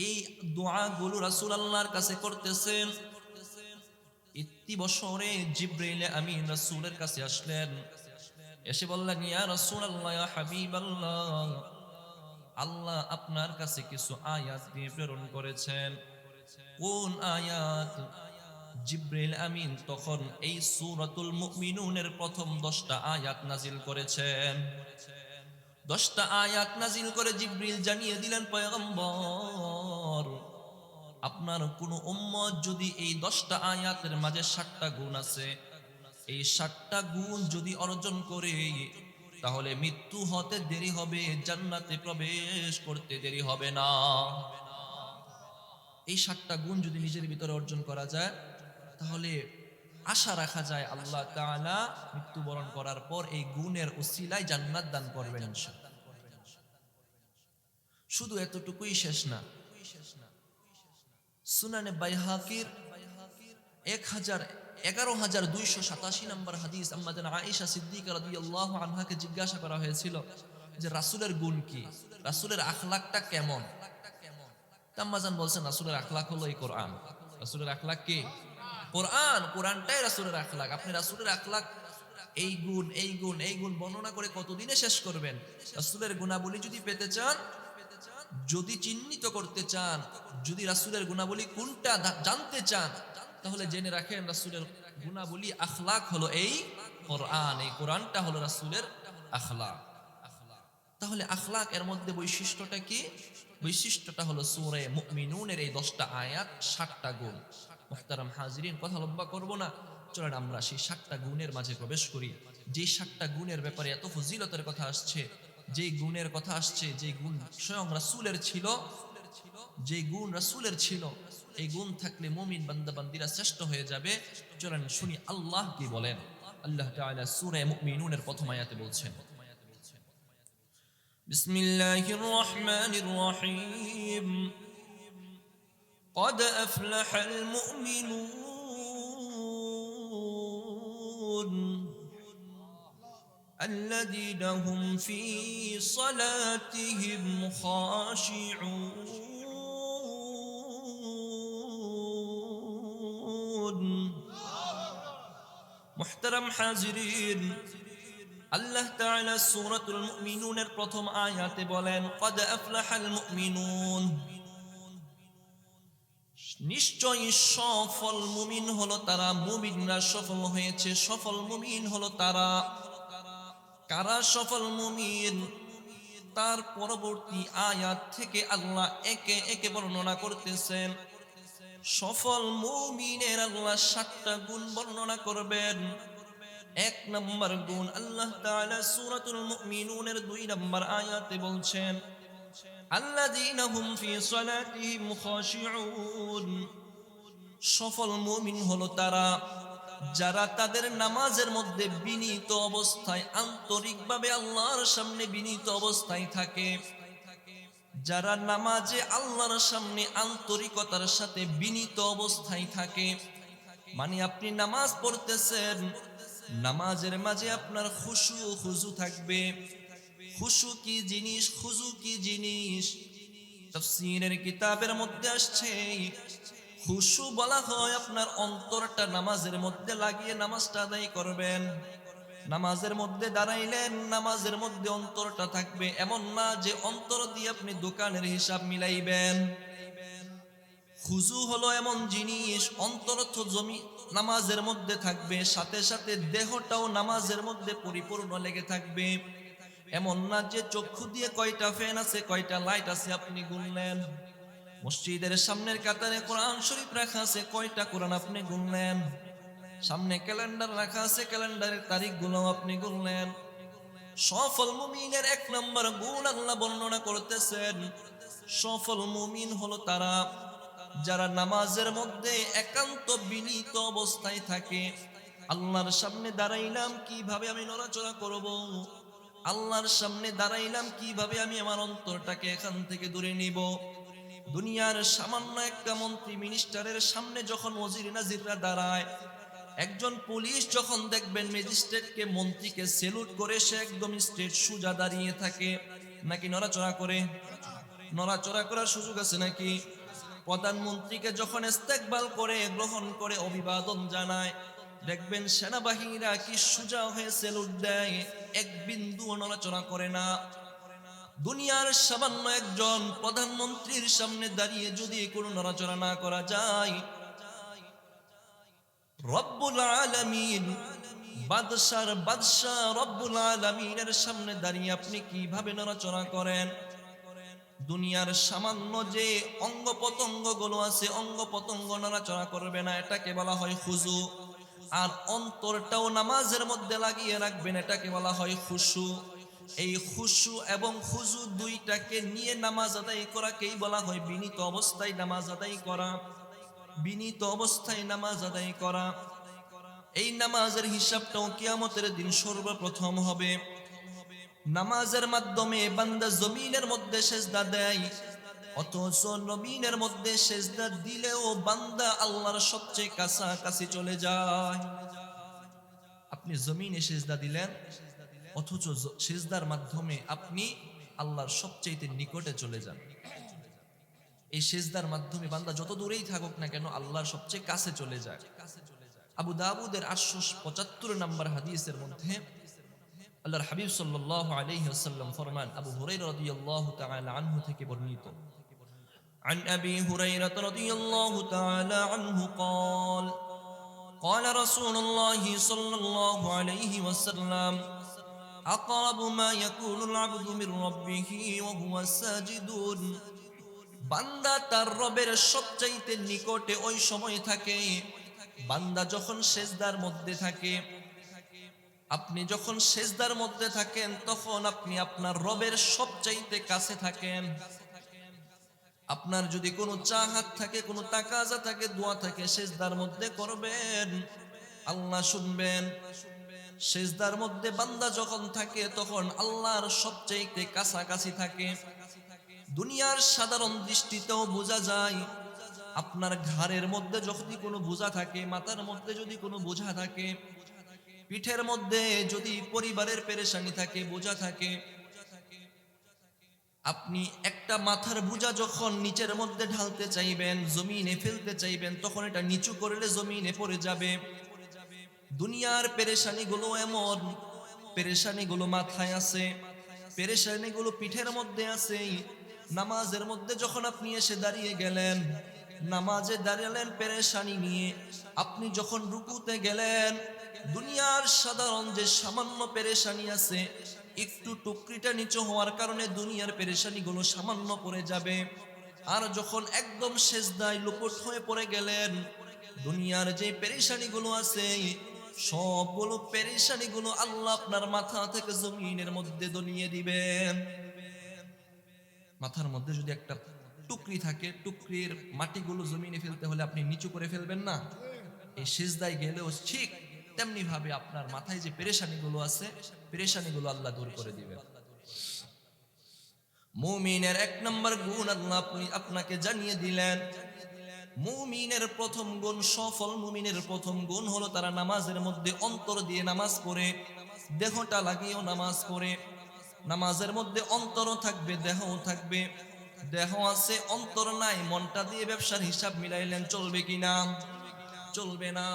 এই দোয়াগুলো রাসূল আল্লাহর কাছে করতেছেন। ইতি বছরে জিবরাইল আমিন রাসূলের কাছে আসলেন, এসে বললেন, ইয়া রাসূলুল্লাহ, ইয়া হাবিবাল্লাহ, আল্লাহ আপনার কাছে কিছু আয়াত দিয়ে প্রেরণ করেছেন। কোন আয়াত? জিবরাইল আমিন তখন এই সূরাতুল মুমিনুনের প্রথম 10টা আয়াত নাজিল করেছেন। 10টা আয়াত নাজিল করে জিবরিল জানিয়ে দিলেন, পয়গম্বর, আপনার কোন উম্মত যদি এই 10টা আয়াতের মাঝে 7টা গুণ আছে, এই 7টা গুণ যদি অর্জন করে, তাহলে মৃত্যু হতে দেরি হবে, জান্নাতে প্রবেশ করতে দেরি হবে না। এই 7টা গুণ যদি নিজের ভিতরে অর্জন করা যায়, তাহলে আশা রাখা যায় আল্লাহ তাআলা মৃত্যুবরণ করার পর এই গুণের উসিলায় জান্নাত দান করবেন ইনশাআল্লাহ। শুধু এতটুকুই শেষ না, সুনানে বাইহাকির 11,287 নম্বর হাদিস, আম্মা জান আয়েশা সিদ্দিকা রাদিয়াল্লাহু আনহাকে জিজ্ঞাসা করা হয়েছিল যে রাসূলের গুণ কি, রাসূলের আখলাকটা কেমন? আম্মা জান বলছেন, রাসূলের আখলাক হলো এই কোরআন। রাসূলের আখলাক কি? কোরআন। কোরআনটাই রাসূলের আখলাক। আপনি রাসূলের আখলাক, এই গুণ, এই গুণ, এই গুণ বর্ণনা করে কতদিনে শেষ করবেন? রাসূলের গুণাবলী যদি পেতে চান, যদি চিহ্নিত করতে চান, যদি রাসূলের গুণাবলী কোনটা জানতে চান, তাহলে জেনে রাখেন রাসূলের গুণাবলী, আখলাক হলো এই কোরআন। এই কোরআনটা হলো রাসূলের আখলাক। তাহলে আখলাক এর মধ্যে বৈশিষ্ট্যটা কি? বৈশিষ্ট্যটা হলো সূরা মুমিনুনের এই 10টা আয়াত, 7টা গুণ। মুহতারাম হাজিরিন, কথা লম্বা করব না, চলেন আমরা সেই 7টা গুণের মাঝে প্রবেশ করি। যে 7টা গুণের ব্যাপারে এত ফজিলতের কথা আসছে, যে গুণের কথা আসছে, যে গুণ স্বয়ং রাসূলের ছিল, যে গুণ রাসূলের ছিল, এই গুণ থাকলে মুমিন বান্দা বান্দীরা শ্রেষ্ঠ হয়ে যাবে। চলেন শুনি আল্লাহ কি বলেন। আল্লাহ তাআলা সূরা মুমিনুনের প্রথম আয়াতে বলছেন, বিসমিল্লাহির রহমানির রহিম, قد أفلح المؤمنون الذين هم في صلاتهم خاشعون। محترم حاضرين، আল্লাহ তাআলা সূরাতুল মুমিনুনের প্রথম আয়াতে বলেন, قد أفلح المؤمنون, নিশ্চয়ই সফল মুমিন হলো তারা, মুমিনরা সফল হয়েছে, সফল মুমিন হলো তারা। কারা সফল মুমিন? তার পরবর্তী আয়াত থেকে আল্লাহ একে একে বর্ণনা করতেছেন। সফল মুমিনের আল্লাহ 7টা গুণ বর্ণনা করবেন। 1 নম্বর গুণ আল্লাহ তাআলা সূরাতুল মুমিনুনের 2 নম্বর আয়াতে বলছেন, আল্লাযীনা হুম ফি সালাতিহিম খাশিউন। সফল মুমিন হলো তারা যারা তাদের নামাজের মধ্যে বিনীত অবস্থায়, আন্তরিকভাবে আল্লাহর সামনে বিনীত অবস্থায় থাকে। যারা নামাজে আল্লাহর সামনে আন্তরিকতার সাথে বিনীত অবস্থায় থাকে, মানে আপনি নামাজ পড়তেছেন, নামাজের মাঝে আপনার খুশু খুজু থাকবে। খুশু কি জিনিস, খুজু কি জিনিস? তাফসীরের কিতাবের মধ্যে আসছে, খুশু বলা হয় আপনার অন্তরটা নামাজের মধ্যে লাগিয়ে নামাজটা আদায় করবেন। নামাজের মধ্যে দাঁড়াইলেন, নামাজের মধ্যে অন্তরটা থাকবে, এমন না যে অন্তর দিয়ে আপনি দোকানের হিসাব মিলাইবেন। খুজু হলো এমন জিনিস, অন্তর তো জমি নামাজের মধ্যে থাকবে, সাথে সাথে দেহটাও নামাজের মধ্যে পরিপূর্ণ লেগে থাকবে। এমন না যে চক্ষু দিয়ে কয়টা ফ্যান আছে, কয়টা লাইট আছে আপনি গুনলেন। মসজিদের সামনের কাতারে কোরআন শরীফ রাখা আছে, কয়টা কোরআন আপনি গুনলেন। সামনে ক্যালেন্ডার রাখা আছে, ক্যালেন্ডারের তারিখগুলো আপনি গুনলেন। সফল মুমিনের 1 নম্বর গুণ আল্লাহ বর্ণনা করতেছেন, সফল মুমিন হলো তারা যারা নামাজের মধ্যে একান্ত বিনীত অবস্থায় থাকে। আল্লাহর সামনে দাঁড়াইলাম, কিভাবে আমি নড়াচড়া করব? আল্লাহর সামনে দাঁড়াইলাম, কিভাবে আমি আমার অন্তরটাকে এখান থেকে দূরে নিব? দুনিয়ার সামান্য একটা মন্ত্রী মিনিস্টারের সামনে যখন ওজির নাজিররা দাঁড়ায়, একজন পুলিশ যখন দেখবেন ম্যাজিস্ট্রেটকে, মন্ত্রীকে সেলুট করে, সে একদম স্ট্রেট সোজা দাঁড়িয়ে থাকে, নাকি নড়াচড়া করে? নড়াচড়া করার সুযোগ আছে নাকি? প্রধানমন্ত্রীকে যখন ইস্তেকবাল করে, গ্রহণ করে, অভিবাদন জানায়, দেখবেন সেনাবাহিনীরা কি সোজা হয়ে সেলুট দেয়, এক বিন্দু নড়াচড়া করে না। দুনিয়ার সামান্য একজন প্রধানমন্ত্রীর সামনে দাঁড়িয়ে যদি কোনো নড়াচড়া না করা যায়, রব্বুল আলামিন, বাদশাহ রব্বুল আলামিনের সামনে দাঁড়িয়ে আপনি কিভাবে নড়াচড়া করেন? দুনিয়ার সামান্য যে অঙ্গ প্রত্যঙ্গ গুলো আছে, অঙ্গ প্রত্যঙ্গ নড়াচড়া করবে না, এটাকে বলা হয় খুজু। আর অন্তরটাও নামাজের মধ্যে লাগিয়ে রাখবেন, এটাকে বলা হয় খুশু। এই খুশু এবং খুজু দুইটাকে নিয়ে নামাজ আদায় করাকেই বলা হয় বিনীত অবস্থায় নামাজ আদায় করা। বিনীত অবস্থায় নামাজ আদায় করা। এই নামাজের হিসাবটাও কিয়ামতের দিন সর্বপ্রথম হবে। নামাজের মাধ্যমে বান্দা জমিনের মধ্যে সেজদা দেয়, অথচ জমিনের মধ্যে সেজদা দিলেও বান্দা আল্লাহর সবচেয়ে কাছাকাছি চলে যায়। আপনি জমিনে সেজদা দিলেন, অথচ সেজদার মাধ্যমে আপনি আল্লাহর সবচেয়ে নিকটে চলে যান। এই সেজদার মাধ্যমে বান্দা যত দূরেই থাকুক না কেন আল্লাহর সবচেয়ে কাছে চলে যায়। আবু দাউদের 875 নম্বর হাদিসের মধ্যে আল্লাহর হাবিব সাল্লাল্লাহু আলাইহি ওয়াসাল্লাম ফরমান, আবু হুরায়রা রাদিয়াল্লাহু তাআলা আনহু থেকে বর্ণিত, عن أبي هريرة رضي الله تعالى عنه قال قال رسول الله صلى الله عليه وسلم أقرب ما يكون العبد من ربه وهو ساجد। বান্দা তার রবের সবচাইতে নিকটে ওই সময় থাকে বান্দা যখন সেজদার মধ্যে থাকে। আপনি যখন সেজদার মধ্যে থাকেন তখন আপনি আপনার রবের সবচাইতে কাছে থাকেন। আপনার যদি কোনো চাহাত থাকে, কোনো তাকাজা থাকে, দোয়া থাকে, সেজদার মধ্যে করবেন, আল্লাহ শুনবেন। সেজদার মধ্যে বান্দা যখন থাকে তখন আল্লাহর সবচাইতে কাছাকাছি থাকে। দুনিয়ার সাধারণ দৃষ্টিতেও বোঝা যায়, আপনার ঘাড়ের মধ্যে যদি কোনো বোঝা থাকে, মাথার মধ্যে যদি কোনো বোঝা থাকে, পিঠের মধ্যে যদি পরিবারের পেরেশানি থাকে, বোঝা থাকে, আপনি একটা মাথার বোঝা যখন নিচের মধ্যে ঢালতে চাইবেন, জমিনে ফেলতে চাইবেন, তখন এটা নিচু করলে জমিনে পড়ে যাবে। দুনিয়ার পেরেশানিগুলো এমন, পেরেশানিগুলো মাথায় আছে, পেরেশানিগুলো পিঠের মধ্যে আছে। নামাজের মধ্যে যখন আপনি এসে দাঁড়িয়ে গেলেন, নামাজে দাঁড়ালেন পেরেশানি নিয়ে, আপনি যখন রুকুতে গেলেন, দুনিয়ার সাধারণ যে সামান্য পেরেশানি আছে, একটু টুকরিটা নিচু হওয়ার কারণে দুনিয়ার পেরেশানিগুলো সামান্য পড়ে যাবে। আর যখন একদম সেজদায় লুপট হয়ে পড়ে গেলেন, দুনিয়ার যে পেরেশানিগুলো আছে, সবগুলো পেরেশানিগুলো আল্লাহ আপনার মাথা থেকে জমিনের মধ্যে দলিয়ে দিবেন। মাথার মধ্যে যদি একটা টুকরি থাকে, টুকরির মাটিগুলো জমিনে ফেলতে হলে আপনি নিচু করে ফেলবেন না? এই সিজদায় গেলেও ঠিক তেমনি ভাবে আপনার মাথায় যে পেরেশানিগুলো আছে, পেরেশানিগুলো আল্লাহ দূর করে দিবেন। মুমিনের এক নম্বর গুণ আল্লাহ আপনাকে জানিয়ে দিলেন। মুমিনের প্রথম গুণ, সফল মুমিনের প্রথম গুণ হলো তারা নামাজের মধ্যে অন্তর দিয়ে নামাজ পড়ে, দেহটা লাগিয়েও নামাজ পড়ে। নামাজের মধ্যে অন্তরও থাকবে, দেহও থাকবে। দেহ আছে, অন্তর নাই, মনটা দিয়ে ব্যবসার হিসাব মিলাইলেন, চলবে কিনা? চলবে না।